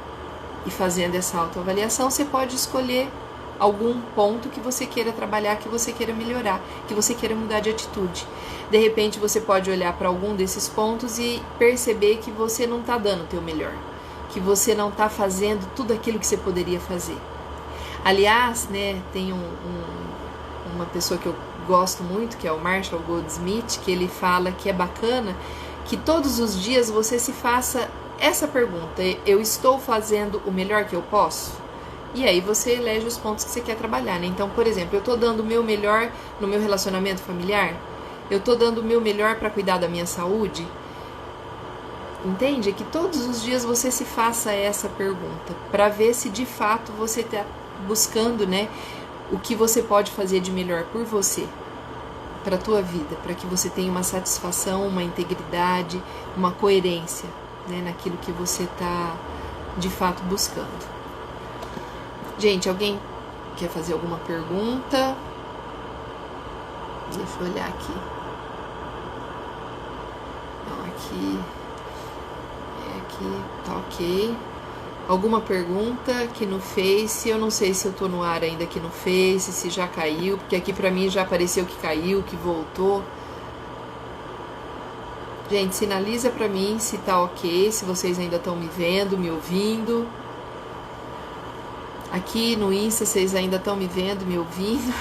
e fazendo essa autoavaliação, você pode escolher algum ponto que você queira trabalhar, que você queira melhorar, que você queira mudar de atitude. De repente, você pode olhar para algum desses pontos e perceber que você não está dando o teu melhor, que você não está fazendo tudo aquilo que você poderia fazer. Aliás, né, tem uma pessoa que eu gosto muito, que é o Marshall Goldsmith, que ele fala que é bacana que todos os dias você se faça essa pergunta: eu estou fazendo o melhor que eu posso? E aí você elege os pontos que você quer trabalhar, né? Então, por exemplo, eu estou dando o meu melhor no meu relacionamento familiar? Eu estou dando o meu melhor para cuidar da minha saúde? Entende? Que todos os dias você se faça essa pergunta, para ver se de fato você está buscando, né, o que você pode fazer de melhor por você, para a tua vida, para que você tenha uma satisfação, uma integridade, uma coerência, né, naquilo que você está de fato buscando. Gente, alguém quer fazer alguma pergunta? Deixa eu olhar aqui. Não, aqui tá ok. Alguma pergunta aqui no Face? Eu não sei se eu tô no ar ainda aqui no Face, se já caiu, porque aqui pra mim já apareceu que caiu, que voltou. Gente, sinaliza pra mim se tá ok, se vocês ainda estão me vendo, me ouvindo. Aqui no Insta vocês ainda estão me vendo, me ouvindo,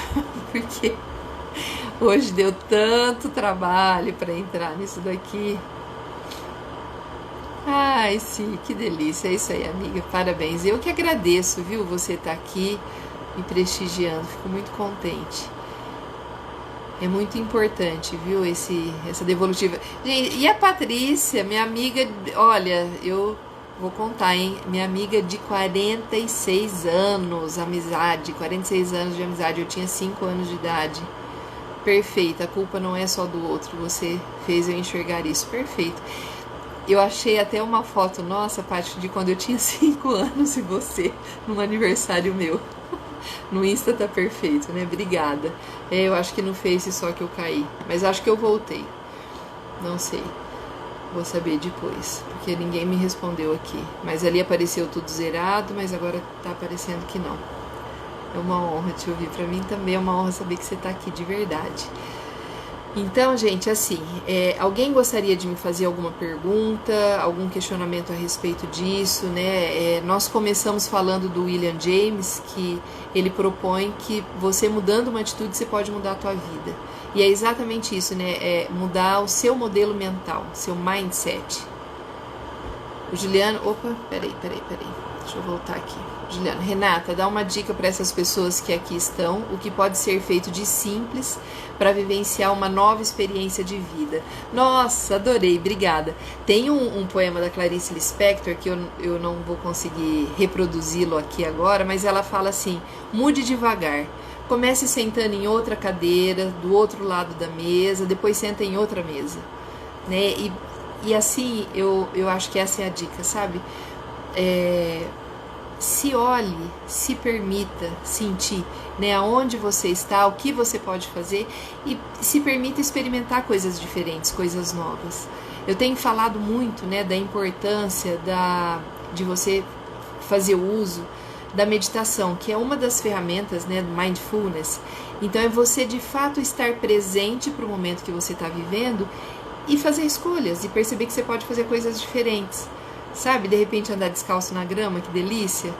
porque hoje deu tanto trabalho pra entrar nisso daqui. Ai, sim, que delícia, é isso aí, amiga, parabéns. Eu que agradeço, viu, você estar aqui me prestigiando, fico muito contente. É muito importante, viu, essa devolutiva. Gente, e a Patrícia, minha amiga, olha, eu vou contar, hein, minha amiga de 46 anos, amizade, 46 anos de amizade, eu tinha 5 anos de idade. Perfeita, a culpa não é só do outro, você fez eu enxergar isso, perfeito. Eu achei até uma foto nossa, Paty, de quando eu tinha 5 anos e você, num aniversário meu. No Insta tá perfeito, né? Obrigada. Eu acho que no Face só que eu caí, mas acho que eu voltei. Não sei. Vou saber depois, porque ninguém me respondeu aqui. Mas ali apareceu tudo zerado, mas agora tá aparecendo que não. É uma honra te ouvir. Pra mim também é uma honra saber que você tá aqui de verdade. Então, gente, assim, alguém gostaria de me fazer alguma pergunta, algum questionamento a respeito disso, né? Nós começamos falando do William James, que ele propõe que você mudando uma atitude, você pode mudar a tua vida. E é exatamente isso, né? É mudar o seu modelo mental, seu mindset. O Juliano... Opa, peraí. Deixa eu voltar aqui. Juliano, Renata, dá uma dica para essas pessoas que aqui estão, o que pode ser feito de simples para vivenciar uma nova experiência de vida. Nossa, adorei, obrigada. Tem um poema da Clarice Lispector, que eu não vou conseguir reproduzi-lo aqui agora, mas ela fala assim: mude devagar. Comece sentando em outra cadeira, do outro lado da mesa, depois senta em outra mesa. Né? E assim, eu acho que essa é a dica, sabe? Se olhe, se permita sentir, né, aonde você está, o que você pode fazer e se permita experimentar coisas diferentes, coisas novas. Eu tenho falado muito, né, da importância de você fazer o uso da meditação, que é uma das ferramentas, né, do mindfulness. Então é você de fato estar presente para o momento que você está vivendo e fazer escolhas e perceber que você pode fazer coisas diferentes. Sabe, de repente andar descalço na grama, que delícia.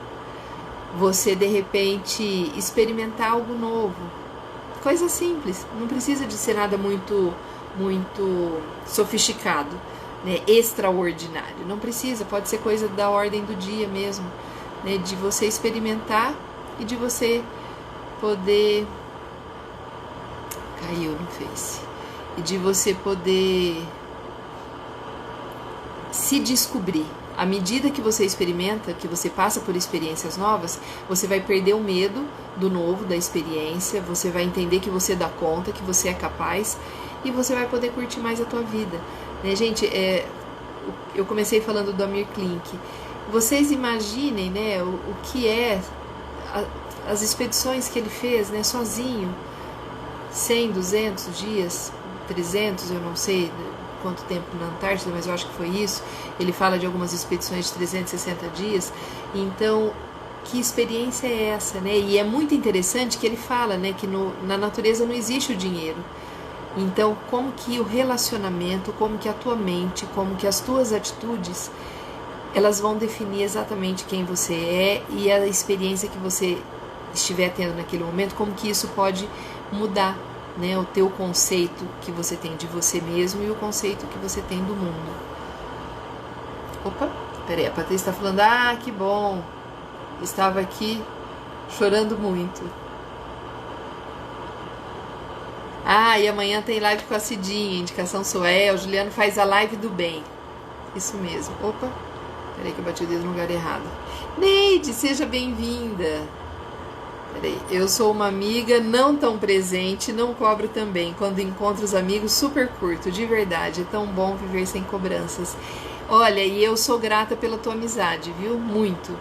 Você, de repente, experimentar algo novo. Coisa simples, não precisa de ser nada muito sofisticado, né? Extraordinário. Não precisa, pode ser coisa da ordem do dia mesmo, né? De você experimentar e de você poder... Caiu no Face. E de você poder se descobrir. À medida que você experimenta, que você passa por experiências novas, você vai perder o medo do novo, da experiência, você vai entender que você dá conta, que você é capaz e você vai poder curtir mais a tua vida. Né, gente, eu comecei falando do Amir Klink. Vocês imaginem, né, o que é as expedições que ele fez, né, sozinho, 100, 200 dias, 300, eu não sei quanto tempo na Antártida, mas eu acho que foi isso. Ele fala de algumas expedições de 360 dias. Então, que experiência é essa, né? E é muito interessante que ele fala, né, que na natureza não existe o dinheiro. Então, como que o relacionamento, como que a tua mente, como que as tuas atitudes, elas vão definir exatamente quem você é e a experiência que você estiver tendo naquele momento, como que isso pode mudar, né, o teu conceito que você tem de você mesmo e o conceito que você tem do mundo. Opa, peraí, a Patrícia está falando, que bom, estava aqui chorando muito. E amanhã tem live com a Cidinha, indicação sua. O Juliano faz a live do bem. Isso mesmo. Opa, peraí que eu bati o dedo no lugar errado. Neide, seja bem-vinda. Peraí, eu sou uma amiga não tão presente, não cobro também. Quando encontro os amigos, super curto, de verdade. É tão bom viver sem cobranças. Olha, e eu sou grata pela tua amizade, viu? Muito.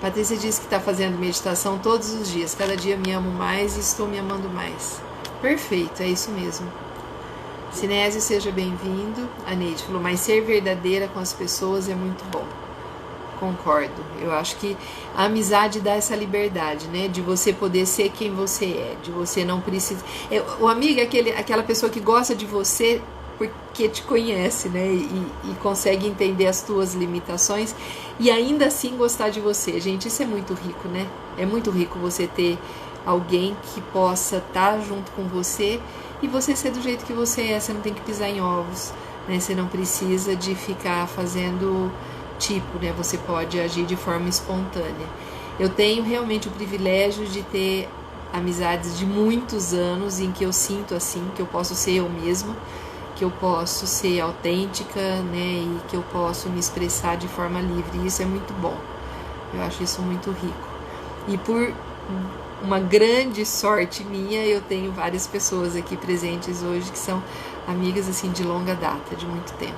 Patrícia disse que está fazendo meditação todos os dias. Cada dia me amo mais e estou me amando mais. Perfeito, é isso mesmo. Sinésio, seja bem-vindo. A Neide falou, mas ser verdadeira com as pessoas é muito bom. Concordo. Eu acho que a amizade dá essa liberdade, né? De você poder ser quem você é. De você não precisar... O amigo é aquela pessoa que gosta de você porque te conhece, né? E consegue entender as tuas limitações e ainda assim gostar de você. Gente, isso é muito rico, né? É muito rico você ter alguém que possa estar junto com você e você ser do jeito que você é. Você não tem que pisar em ovos, né? Você não precisa de ficar fazendo tipo, né? Você pode agir de forma espontânea. Eu tenho realmente o privilégio de ter amizades de muitos anos em que eu sinto assim, que eu posso ser eu mesma, que eu posso ser autêntica, né? E que eu posso me expressar de forma livre. E isso é muito bom. Eu acho isso muito rico. E por uma grande sorte minha, eu tenho várias pessoas aqui presentes hoje que são amigas assim de longa data, de muito tempo.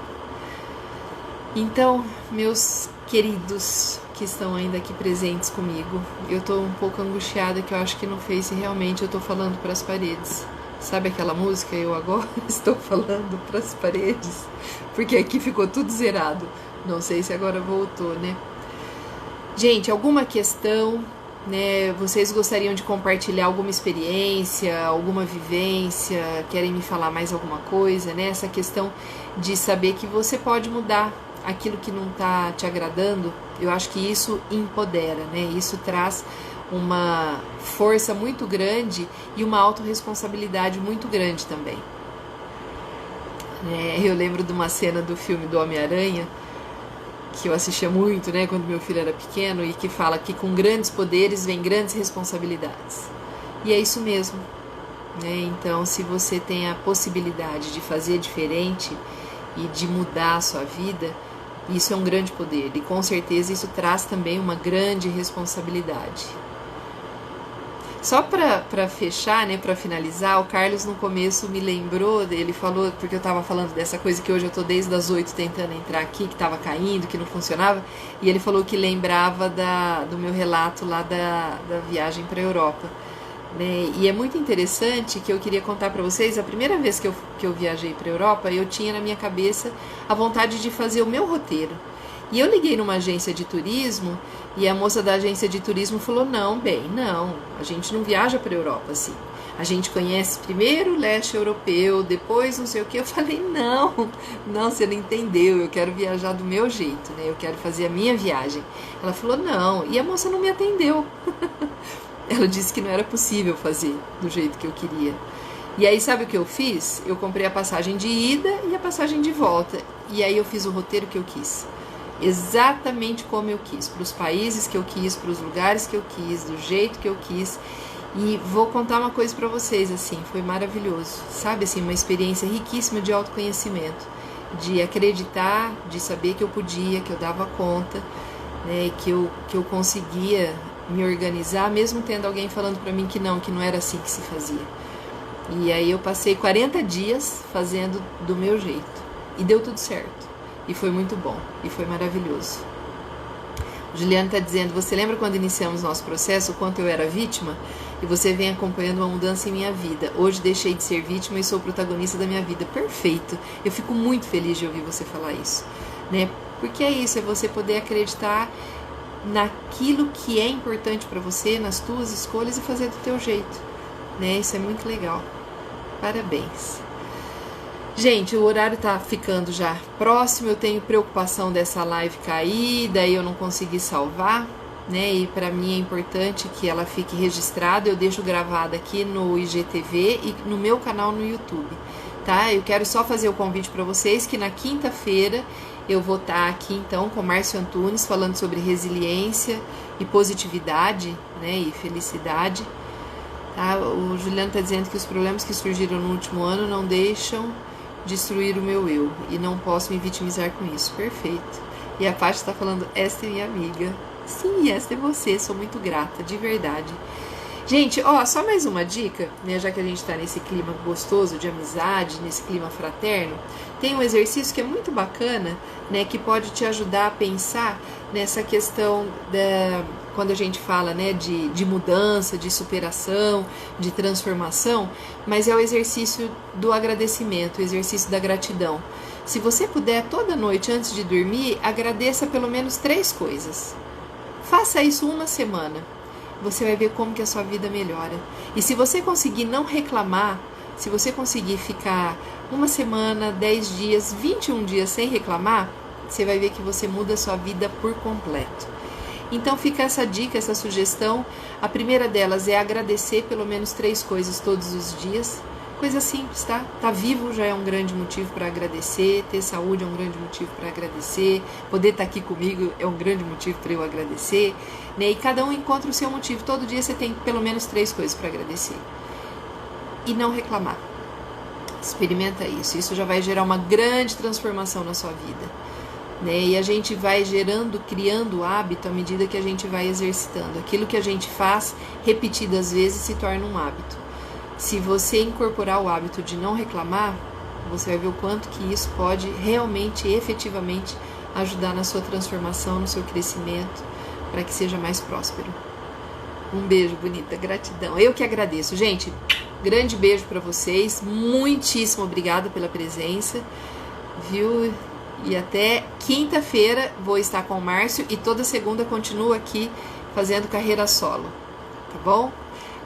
Então, meus queridos que estão ainda aqui presentes comigo, eu tô um pouco angustiada que eu acho que no Face realmente eu tô falando para as paredes. Sabe aquela música, eu agora estou falando para as paredes? Porque aqui ficou tudo zerado. Não sei se agora voltou, né? Gente, alguma questão, né? Vocês gostariam de compartilhar alguma experiência, alguma vivência? Querem me falar mais alguma coisa, né? Essa questão de saber que você pode mudar aquilo que não está te agradando, eu acho que isso empodera, né? Isso traz uma força muito grande e uma autorresponsabilidade muito grande também. Eu lembro de uma cena do filme do Homem-Aranha, que eu assistia muito, né, quando meu filho era pequeno, e que fala que com grandes poderes vem grandes responsabilidades. E é isso mesmo, né? Então, se você tem a possibilidade de fazer diferente e de mudar a sua vida, isso é um grande poder, e com certeza isso traz também uma grande responsabilidade. Só para fechar, né, para finalizar, o Carlos no começo me lembrou, ele falou, porque eu estava falando dessa coisa que hoje eu estou desde as 8 tentando entrar aqui, que estava caindo, que não funcionava, e ele falou que lembrava do meu relato lá da viagem para a Europa. Né? E é muito interessante que eu queria contar para vocês, a primeira vez que eu viajei para a Europa, eu tinha na minha cabeça a vontade de fazer o meu roteiro. E eu liguei numa agência de turismo e a moça da agência de turismo falou, não, a gente não viaja para a Europa assim. A gente conhece primeiro o leste europeu, depois não sei o que. Eu falei, não, você não entendeu, eu quero viajar do meu jeito, né? Eu quero fazer a minha viagem. Ela falou, não, e a moça não me atendeu. Ela disse que não era possível fazer do jeito que eu queria. E aí sabe o que eu fiz? Eu comprei a passagem de ida e a passagem de volta. E aí eu fiz o roteiro que eu quis. Exatamente como eu quis. Para os países que eu quis, para os lugares que eu quis, do jeito que eu quis. E vou contar uma coisa para vocês, assim, foi maravilhoso. Sabe, assim, uma experiência riquíssima de autoconhecimento. De acreditar, de saber que eu podia, que eu dava conta, né, que eu conseguia me organizar, mesmo tendo alguém falando para mim que não era assim que se fazia. E aí eu passei 40 dias fazendo do meu jeito. E deu tudo certo. E foi muito bom. E foi maravilhoso. O Juliano está dizendo, você lembra quando iniciamos nosso processo, o quanto eu era vítima? E você vem acompanhando uma mudança em minha vida. Hoje deixei de ser vítima e sou protagonista da minha vida. Perfeito. Eu fico muito feliz de ouvir você falar isso. Né? Porque é isso, é você poder acreditar naquilo que é importante para você, nas tuas escolhas e fazer do teu jeito, né? Isso é muito legal. Parabéns. Gente, o horário tá ficando já próximo, eu tenho preocupação dessa live cair, daí eu não consegui salvar, né? E para mim é importante que ela fique registrada. Eu deixo gravada aqui no IGTV e no meu canal no YouTube, tá? Eu quero só fazer o convite para vocês que na quinta-feira eu vou estar aqui então com Márcio Antunes falando sobre resiliência e positividade, né? E felicidade. Tá? O Juliano está dizendo que os problemas que surgiram no último ano não deixam destruir o meu eu e não posso me vitimizar com isso. Perfeito. E a Paty está falando, esta é minha amiga. Sim, esta é você, sou muito grata, de verdade. Gente, ó, só mais uma dica, né, já que a gente está nesse clima gostoso de amizade, nesse clima fraterno, tem um exercício que é muito bacana, né, que pode te ajudar a pensar nessa questão quando a gente fala, né, de mudança, de superação, de transformação, mas é o exercício do agradecimento, o exercício da gratidão. Se você puder, toda noite antes de dormir, agradeça pelo menos 3 coisas. Faça isso uma semana. Você vai ver como que a sua vida melhora. E se você conseguir não reclamar, se você conseguir ficar uma semana, 10 dias, 21 dias sem reclamar, você vai ver que você muda a sua vida por completo. Então fica essa dica, essa sugestão. A primeira delas é agradecer pelo menos 3 coisas todos os dias. Coisa simples, tá? Tá vivo já é um grande motivo para agradecer, ter saúde é um grande motivo para agradecer, poder estar aqui comigo é um grande motivo para eu agradecer, né? E cada um encontra o seu motivo. Todo dia você tem pelo menos 3 coisas para agradecer. E não reclamar. Experimenta isso. Isso já vai gerar uma grande transformação na sua vida, né? E a gente vai criando o hábito à medida que a gente vai exercitando. Aquilo que a gente faz repetidas vezes se torna um hábito. Se você incorporar o hábito de não reclamar, você vai ver o quanto que isso pode realmente, efetivamente, ajudar na sua transformação, no seu crescimento, para que seja mais próspero. Um beijo, bonita, gratidão. Eu que agradeço, gente. Grande beijo para vocês. Muitíssimo obrigada pela presença, viu? E até quinta-feira vou estar com o Márcio e toda segunda continuo aqui fazendo carreira solo, tá bom?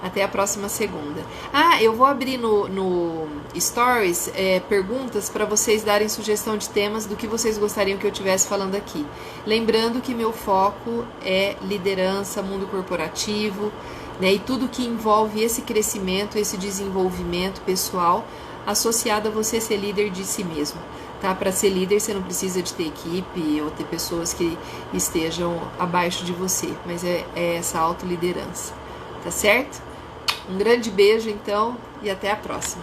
Até a próxima segunda. Ah, eu vou abrir no Stories perguntas para vocês darem sugestão de temas do que vocês gostariam que eu estivesse falando aqui. Lembrando que meu foco é liderança, mundo corporativo, né, e tudo que envolve esse crescimento, esse desenvolvimento pessoal associado a você ser líder de si mesmo. Tá? Para ser líder você não precisa de ter equipe ou ter pessoas que estejam abaixo de você, mas é essa autoliderança. Tá certo? Um grande beijo, então, e até a próxima.